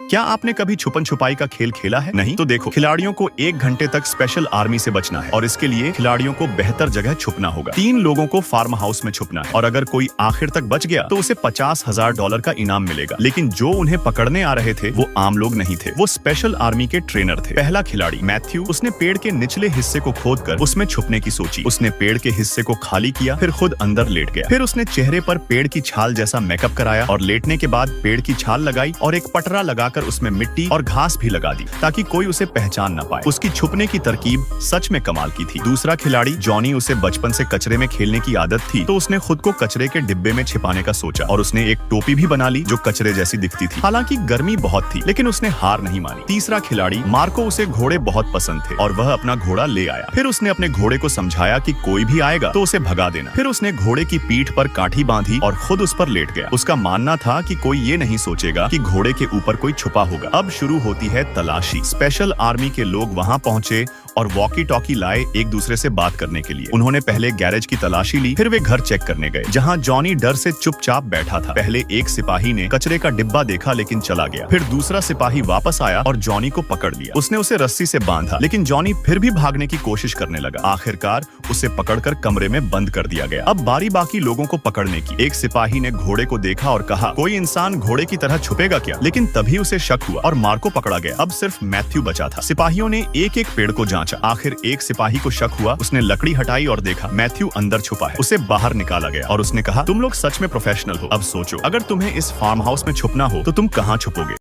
क्या आपने कभी छुपन छुपाई का खेल खेला है? नहीं? तो देखो, खिलाड़ियों को 1 घंटे तक स्पेशल आर्मी से बचना है और इसके लिए खिलाड़ियों को बेहतर जगह छुपना होगा। 3 लोगों को फार्म हाउस में छुपना है और अगर कोई आखिर तक बच गया तो उसे $50,000 का इनाम मिलेगा। लेकिन जो उन्हें पकड़ने आ रहे थे वो आम लोग नहीं थे, वो स्पेशल आर्मी के ट्रेनर थे। पहला खिलाड़ी मैथ्यू, उसने पेड़ के निचले हिस्से को खोदकर उसमें छुपने की सोची। उसने पेड़ के हिस्से को खाली किया, फिर खुद अंदर लेट गया। फिर उसने चेहरे पर पेड़ की छाल जैसा मेकअप कराया और लेटने के बाद पेड़ की छाल लगाई और एक पटरा लगाकर उसमें मिट्टी और घास भी लगा दी ताकि कोई उसे पहचान न पाए। उसकी छुपने की तरकीब सच में कमाल की थी। दूसरा खिलाड़ी जॉनी, उसे बचपन से कचरे में खेलने की आदत थी, तो उसने खुद को कचरे के डिब्बे में छिपाने का सोचा और उसने एक टोपी भी बना ली जो कचरे जैसी दिखती थी। हालांकि गर्मी बहुत थी लेकिन उसने हार नहीं मानी। तीसरा खिलाड़ी मार्को, उसे घोड़े बहुत पसंद थे और वह अपना घोड़ा ले आया। फिर उसने अपने घोड़े को समझाया कि कोई भी आएगा तो उसे भगा देना। फिर उसने घोड़े की पीठ पर काठी बांधी और खुद उस पर लेट गया। उसका मानना था कि कोई ये नहीं सोचेगा कि घोड़े के ऊपर कोई छुपा होगा। अब शुरू होती है तलाशी। स्पेशल आर्मी के लोग वहां पहुंचे और वॉकी टॉकी लाए एक दूसरे से बात करने के लिए। उन्होंने पहले गैरेज की तलाशी ली, फिर वे घर चेक करने गए जहां जॉनी डर से चुपचाप बैठा था। पहले एक सिपाही ने कचरे का डिब्बा देखा लेकिन चला गया। फिर दूसरा सिपाही वापस आया और जॉनी को पकड़ लिया। उसने उसे रस्सी से बांधा लेकिन जॉनी फिर भी भागने की कोशिश करने लगा। आखिरकार उसे पकड़कर कमरे में बंद कर दिया गया। अब बारी बाकी लोगों को पकड़ने की। एक सिपाही ने घोड़े को देखा और कहा, कोई इंसान घोड़े की तरह छुपेगा क्या? लेकिन तभी उसे शक हुआ और मार्को पकड़ा गया। अब सिर्फ मैथ्यू बचा था। सिपाहियों ने एक एक पेड़ को जांचा। आखिर एक सिपाही को शक हुआ। उसने लकड़ी हटाई और देखा मैथ्यू अंदर छुपा है। उसे बाहर निकाला गया और उसने कहा, तुम लोग सच में प्रोफेशनल हो। अब सोचो, अगर तुम्हें इस फार्म हाउस में छुपना हो तो तुम कहाँ छुपोगे?